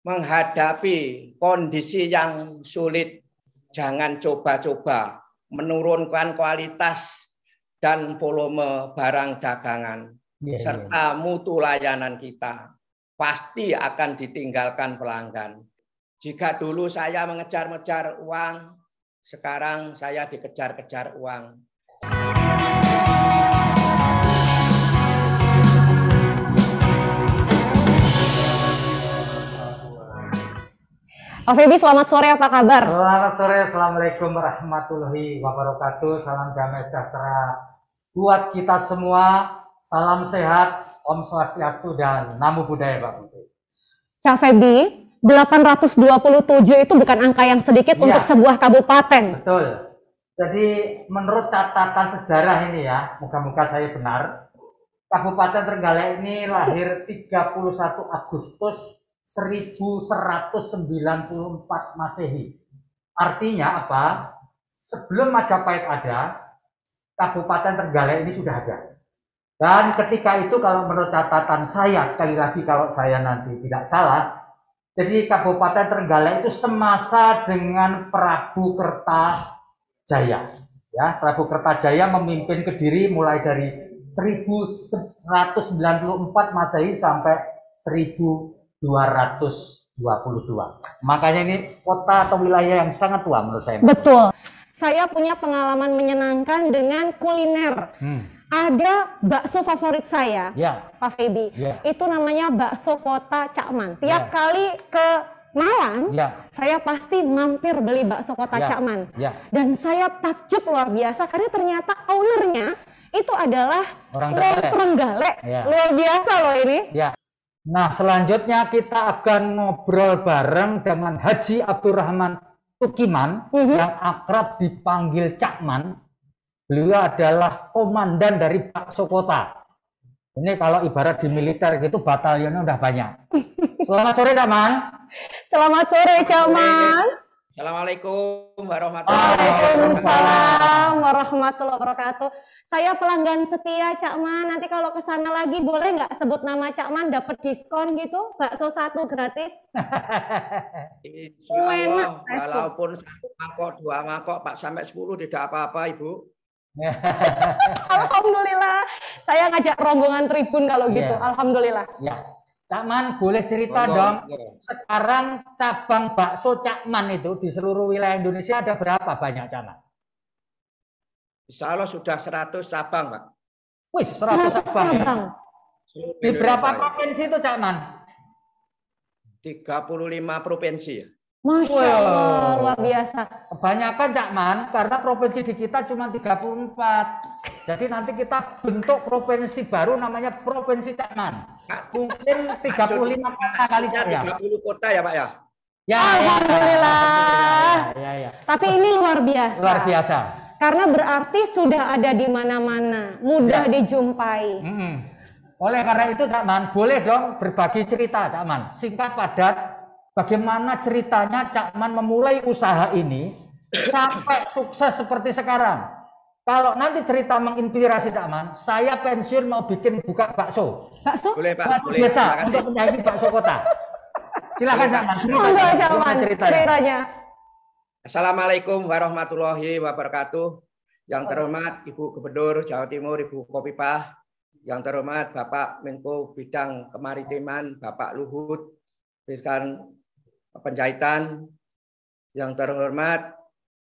menghadapi kondisi yang sulit, jangan coba-coba menurunkan kualitas dan volume barang dagangan, serta mutu layanan kita. Pasti akan ditinggalkan pelanggan. Jika dulu saya mengejar-ngejar uang, sekarang saya dikejar-kejar uang. Pak Febi, selamat sore, apa kabar? Selamat sore, Assalamualaikum warahmatullahi wabarakatuh. Salam damai sejahtera buat kita semua. Salam sehat, Om Swastiastu, dan Namo Buddhaya, Pak Putri. Cak Febi, 827 itu bukan angka yang sedikit untuk sebuah kabupaten. Betul. Jadi menurut catatan sejarah ini ya, moga-moga saya benar, Kabupaten Trenggalek ini lahir 31 Agustus 1194 Masehi. Artinya apa? Sebelum Majapahit ada, Kabupaten Trenggalek ini sudah ada. Dan ketika itu kalau menurut catatan saya, sekali lagi kalau saya nanti tidak salah, jadi Kabupaten Trenggalek itu semasa dengan Prabu Kertajaya. Ya, Prabu Kertajaya memimpin Kediri mulai dari 1194 Masehi sampai 1222. Makanya ini kota atau wilayah yang sangat tua menurut saya. Betul. Saya punya pengalaman menyenangkan dengan kuliner. Ada bakso favorit saya, Pak Febi. Itu namanya bakso Kota Cakman. Tiap kali ke Malang, saya pasti mampir beli bakso Kota Cakman. Dan saya takjub luar biasa karena ternyata ownernya itu adalah orang Trenggalek. Luar biasa loh ini. Nah, selanjutnya kita akan ngobrol bareng dengan Haji Abdurrahman Tukiman yang akrab dipanggil Cakman. Beliau adalah komandan dari Bakso Kota. Ini kalau ibarat di militer gitu batalionnya udah banyak. Selamat sore, Cakman. Selamat sore, Cakman. Assalamualaikum warahmatullahi wabarakatuh. Waalaikumsalam warahmatullahi wabarakatuh. Saya pelanggan setia Cakman. Nanti kalau ke sana lagi boleh nggak sebut nama Cakman dapat diskon gitu? Bakso 1 gratis. Insyaallah, walaupun 1 mangkok, 2 mangkok, Pak, sampai 10 tidak apa-apa, Ibu. Alhamdulillah. Saya ngajak rombongan tribun kalau gitu. Alhamdulillah. Cakman, boleh cerita dong, sekarang cabang bakso Cakman itu di seluruh wilayah Indonesia ada berapa banyak, Cakman? Insya Allah sudah 100 cabang, Pak. Wih, 100 cabang. Di berapa provinsi itu, Cakman? 35 provinsi. Masya Allah, luar biasa. Kebanyakan, Cakman, karena provinsi di kita cuma 34. Jadi nanti kita bentuk provinsi baru namanya Provinsi Cakman. Mungkin 35 kota kali ya. 30 kota ya, Pak ya? Ya, Alhamdulillah. Ya. Tapi ini luar biasa. Luar biasa. Karena berarti sudah ada di mana-mana, mudah dijumpai. Oleh karena itu, Cakman, boleh dong berbagi cerita, Cakman. Singkat padat, bagaimana ceritanya Cakman memulai usaha ini sampai sukses seperti sekarang. Kalau nanti cerita menginspirasi Cakman, saya pensiun mau buka bakso. Bakso? Boleh, Pak. Bakso biasa untuk menyanyi bakso kota. Silakan, Cakman. Cakman, ceritanya. Assalamualaikum warahmatullahi wabarakatuh. Yang terhormat Ibu Gubernur Jawa Timur, Ibu Khofifah. Yang terhormat Bapak Menko Bidang Kemaritiman, Bapak Luhut, Bidang Penjahitan. Yang terhormat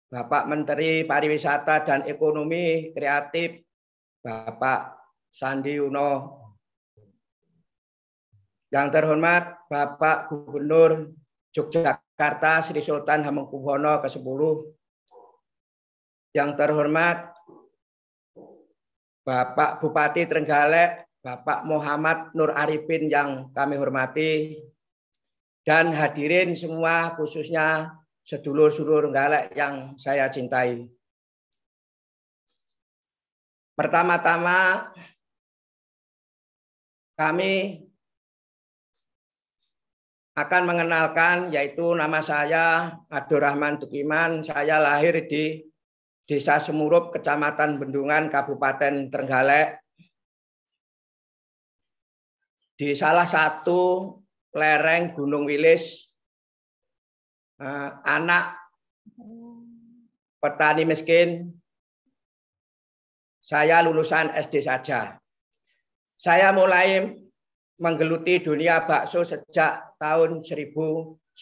Bapak Menteri Pariwisata dan Ekonomi Kreatif, Bapak Sandi Uno. Yang terhormat Bapak Gubernur Yogyakarta Sri Sultan Hamengkubuwono ke-10. Yang terhormat Bapak Bupati Trenggalek, Bapak Muhammad Nur Arifin yang kami hormati, dan hadirin semua khususnya sedulur-sedulur Trenggalek yang saya cintai. Pertama-tama kami akan mengenalkan, yaitu nama saya Abdurrahman Tukiman. Saya lahir di Desa Semurup, Kecamatan Bendungan, Kabupaten Trenggalek. Di salah satu lereng Gunung Wilis, anak petani miskin. Saya lulusan SD saja. Saya mulai menggeluti dunia bakso sejak tahun 1980.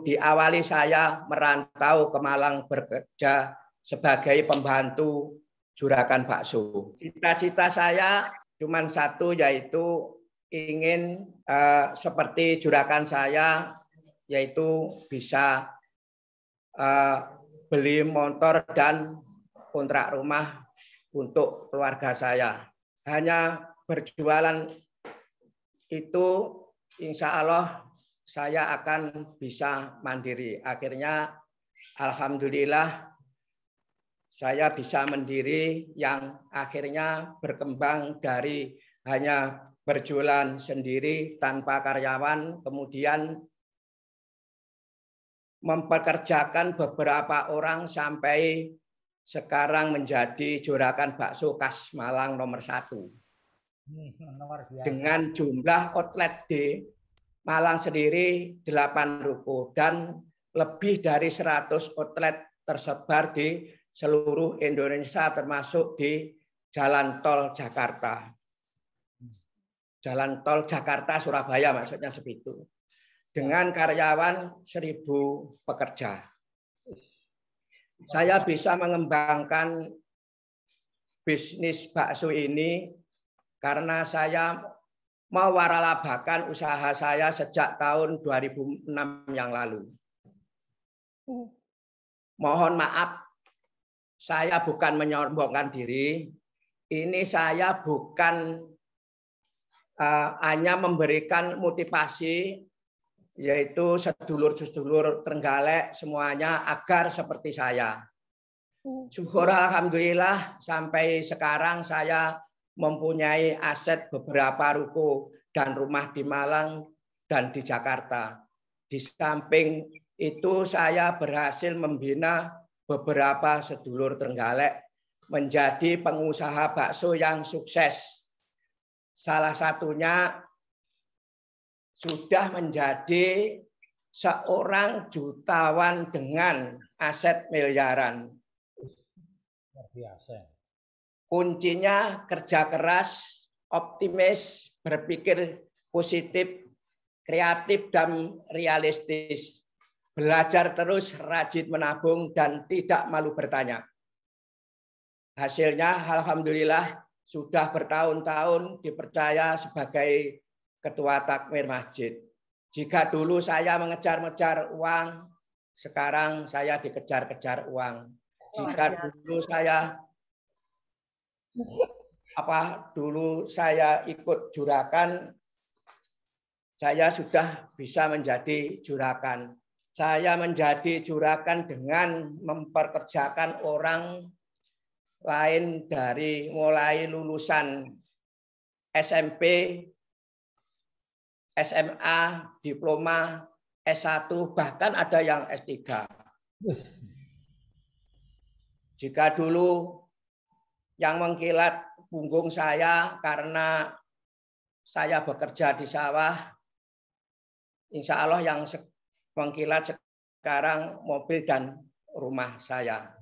Diawali saya merantau ke Malang bekerja sebagai pembantu juragan bakso. Cita-cita saya cuma satu, yaitu ingin seperti juragan saya, yaitu bisa beli motor dan kontrak rumah untuk keluarga saya. Hanya berjualan itu insya Allah saya akan bisa mandiri. Akhirnya alhamdulillah saya bisa mandiri, yang akhirnya berkembang dari hanya berjualan sendiri tanpa karyawan, kemudian mempekerjakan beberapa orang sampai sekarang menjadi juragan bakso khas Malang nomor 1. Dengan jumlah outlet di Malang sendiri 8 ruko dan lebih dari 100 outlet tersebar di seluruh Indonesia, termasuk di Jalan Tol Jakarta. Jalan Tol Jakarta Surabaya maksudnya seperti itu. Dengan karyawan 1.000 pekerja. Saya bisa mengembangkan bisnis bakso ini karena saya mewaralabakan usaha saya sejak tahun 2006 yang lalu. Mohon maaf, saya bukan menyombongkan diri. Ini saya bukan hanya memberikan motivasi, yaitu sedulur-sedulur Trenggalek semuanya agar seperti saya. Syukur alhamdulillah sampai sekarang saya mempunyai aset beberapa ruko dan rumah di Malang dan di Jakarta. Di samping itu saya berhasil membina beberapa sedulur Trenggalek menjadi pengusaha bakso yang sukses. Salah satunya sudah menjadi seorang jutawan dengan aset miliaran. Luar biasa. Kuncinya kerja keras, optimis, berpikir positif, kreatif, dan realistis. Belajar terus, rajin menabung, dan tidak malu bertanya. Hasilnya, alhamdulillah, sudah bertahun-tahun dipercaya sebagai ketua takmir masjid. Jika dulu saya mengejar-ngejar uang, sekarang saya dikejar-kejar uang. Jika dulu saya ikut juragan, saya sudah bisa menjadi juragan. Saya menjadi juragan dengan memperkerjakan orang lain dari mulai lulusan SMP, SMA, diploma, S1, bahkan ada yang S3. Jika dulu yang mengkilat punggung saya karena saya bekerja di sawah, insya Allah yang mengkilat sekarang mobil dan rumah saya.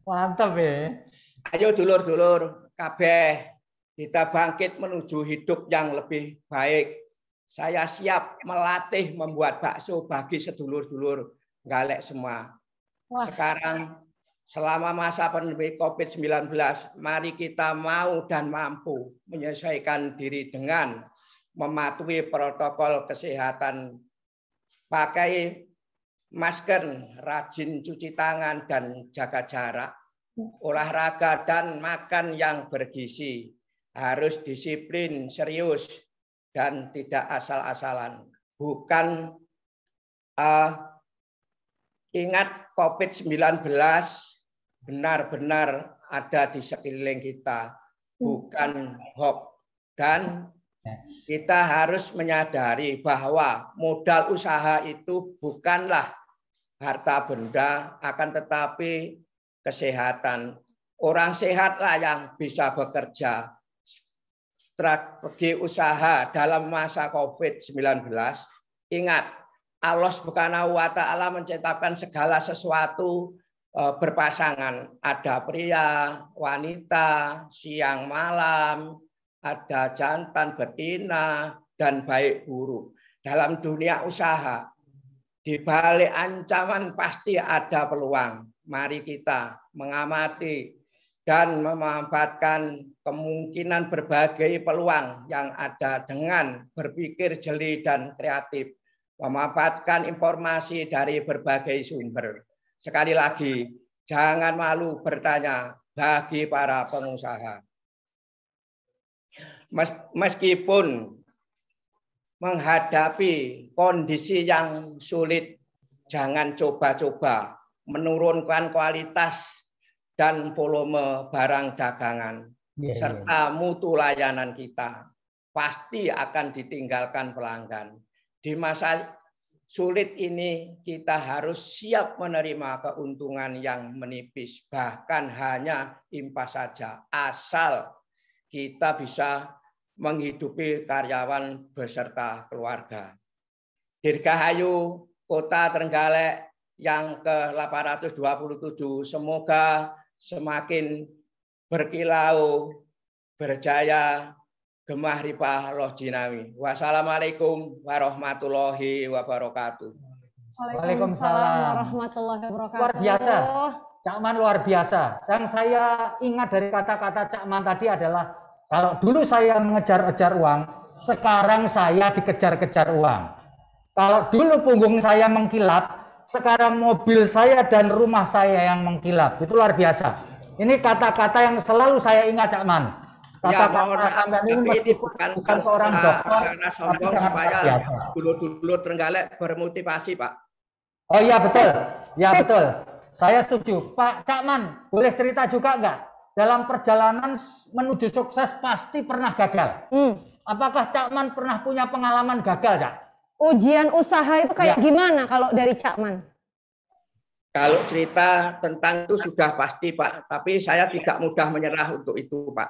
Mantap ya. Ayo dulur-dulur, kabeh kita bangkit menuju hidup yang lebih baik. Saya siap melatih membuat bakso bagi sedulur-dulur Galek semua. Sekarang selama masa pandemi COVID-19, mari kita mau dan mampu menyesuaikan diri dengan mematuhi protokol kesehatan, pakai masker, rajin cuci tangan dan jaga jarak, olahraga dan makan yang bergizi. Harus disiplin, serius, dan tidak asal-asalan. Bukan ingat COVID-19 benar-benar ada di sekeliling kita, bukan hoax. Dan kita harus menyadari bahwa modal usaha itu bukanlah harta benda, akan tetapi kesehatan. Orang sehatlah yang bisa bekerja. strategi usaha dalam masa COVID-19, ingat Allah Subhanahu wa Ta'ala menciptakan segala sesuatu berpasangan. Ada pria, wanita, siang malam, ada jantan, betina, dan baik buruk. Dalam dunia usaha, di balik ancaman pasti ada peluang. Mari kita mengamati dan memanfaatkan kemungkinan berbagai peluang yang ada dengan berpikir jeli dan kreatif. Memanfaatkan informasi dari berbagai sumber. Sekali lagi, jangan malu bertanya bagi para pengusaha. Meskipun menghadapi kondisi yang sulit, jangan coba-coba menurunkan kualitas dan volume barang dagangan, serta mutu layanan kita. Pasti akan ditinggalkan pelanggan. Di masa sulit ini kita harus siap menerima keuntungan yang menipis, bahkan hanya impas saja, asal kita bisa menghidupi karyawan beserta keluarga. Dirgahayu Kota Trenggalek yang ke-827, semoga semakin berkilau, berjaya, gemah ripah loh jinawi. Wassalamualaikum warahmatullahi wabarakatuh. Waalaikumsalam warahmatullahi wabarakatuh. Luar biasa, Cak Man, luar biasa. Yang saya ingat dari kata-kata Cak Man tadi adalah, kalau dulu saya mengejar-kejar uang, sekarang saya dikejar-kejar uang. Kalau dulu punggung saya mengkilap, sekarang mobil saya dan rumah saya yang mengkilap. Itu luar biasa. Ini kata-kata yang selalu saya ingat, Cak Man. Kata-kata sampean ini meskipun bukan seorang dokter, tapi sangat luar biasa. Dulur-dulur Trenggalek bermotivasi, Pak. Oh iya, betul. Ya betul. Saya setuju. Pak Cak Man, boleh cerita juga enggak? Dalam perjalanan menuju sukses pasti pernah gagal. Apakah Cak Man pernah punya pengalaman gagal, Cak? Ujian usaha itu kayak gimana kalau dari Cak Man? Kalau cerita tentang itu sudah pasti, Pak. Tapi saya tidak mudah menyerah untuk itu, Pak.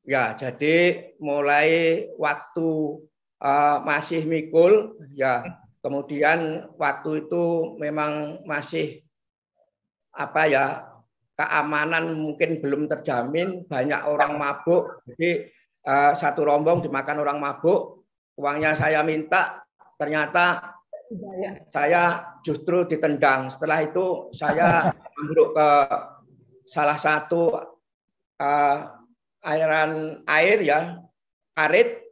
Ya, jadi mulai waktu masih mikul, ya, kemudian waktu itu memang masih keamanan mungkin belum terjamin, banyak orang mabuk, jadi satu rombong dimakan orang mabuk, uangnya saya minta, ternyata saya justru ditendang. Setelah itu saya ambruk ke salah satu aliran air, ya, karet,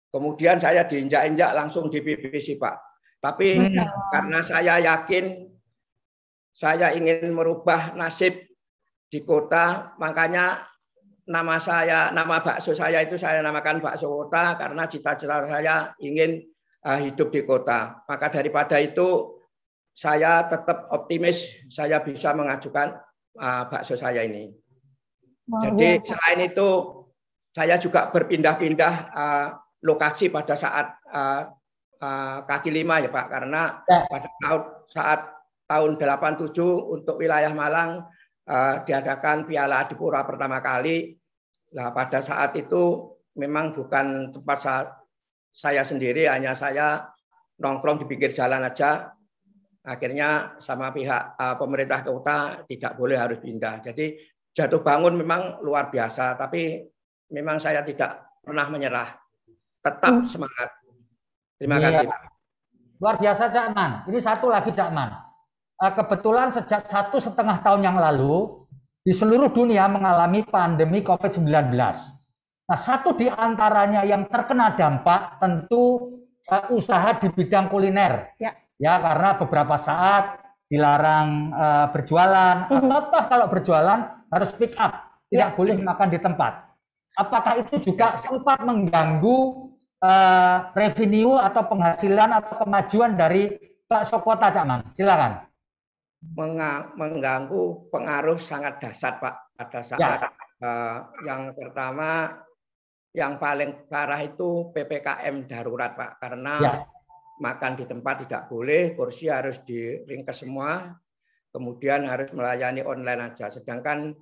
kemudian saya diinjak-injak langsung di BBC, Pak. Tapi karena saya yakin saya ingin merubah nasib di kota, makanya nama bakso saya itu saya namakan bakso kota, karena cita-cita saya ingin hidup di kota. Maka daripada itu saya tetap optimis saya bisa mengajukan bakso saya ini. Jadi selain itu saya juga berpindah-pindah lokasi pada saat kaki lima, ya Pak, karena pada saat tahun 87 untuk wilayah Malang diadakan Piala Adipura pertama kali. Nah, pada saat itu memang bukan tempat saya sendiri, hanya saya nongkrong di pinggir jalan aja. Akhirnya sama pihak pemerintah kota tidak boleh, harus pindah. Jadi jatuh bangun memang luar biasa, tapi memang saya tidak pernah menyerah. Tetap semangat. Terima kasih. Luar biasa, Cak Man. Ini satu lagi, Cak Man. Kebetulan sejak 1,5 tahun yang lalu, di seluruh dunia mengalami pandemi COVID-19. Nah, satu di antaranya yang terkena dampak tentu usaha di bidang kuliner. Ya, karena beberapa saat dilarang berjualan, atau toh kalau berjualan harus pick up, tidak boleh makan di tempat. Apakah itu juga sempat mengganggu revenue atau penghasilan atau kemajuan dari bakso kota, Cak Man? Silakan. Mengganggu, pengaruh sangat dahsyat, Pak. Pada saat yang pertama, yang paling parah itu PPKM darurat, Pak, karena makan di tempat tidak boleh, kursi harus diringkes semua, kemudian harus melayani online aja. Sedangkan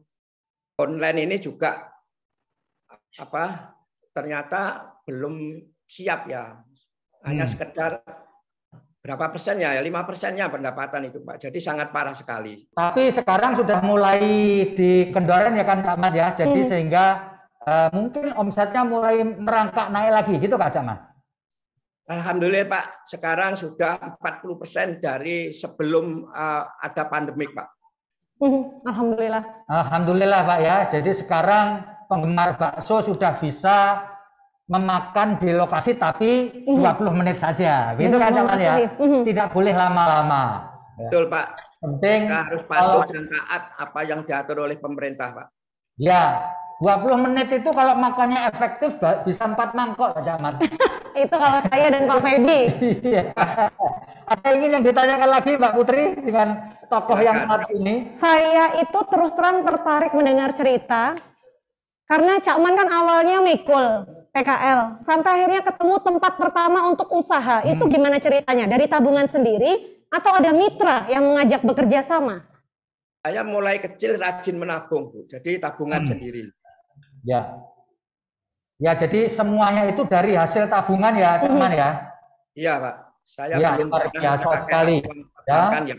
online ini juga ternyata belum siap ya. Hanya sekedar berapa persennya ya, 5%-nya pendapatan itu Pak. Jadi sangat parah sekali. Tapi sekarang sudah mulai dikendorkan ya kan Cak Mat ya. Jadi sehingga mungkin omsetnya mulai merangkak naik lagi gitu Kak Cak Mat. Alhamdulillah Pak, sekarang sudah 40% dari sebelum ada pandemik Pak. Alhamdulillah. Alhamdulillah Pak ya. Jadi sekarang penggemar bakso sudah bisa memakan di lokasi tapi 20 menit saja, gitu kan Cak ya? Tidak boleh lama-lama. Betul Pak. Penting kita harus patuh dan taat apa yang diatur oleh pemerintah Pak. Ya, 20 menit itu kalau makannya efektif bisa 4 mangkok Cak Mat. Itu kalau saya dan Pak Feby. Ada yang ditanyakan lagi Mbak Putri dengan tokoh yang satu ini? Saya itu terus terang tertarik mendengar cerita karena Cak Man kan awalnya mikul PKL, sampai akhirnya ketemu tempat pertama untuk usaha. Itu gimana ceritanya? Dari tabungan sendiri atau ada mitra yang mengajak bekerja sama? Saya mulai kecil rajin menabung, Bu. Jadi tabungan sendiri. Ya. Ya, jadi semuanya itu dari hasil tabungan ya, Cak Man ya? Iya, Pak. Saya ya, belum luar biasa sekali. Ya. Ya,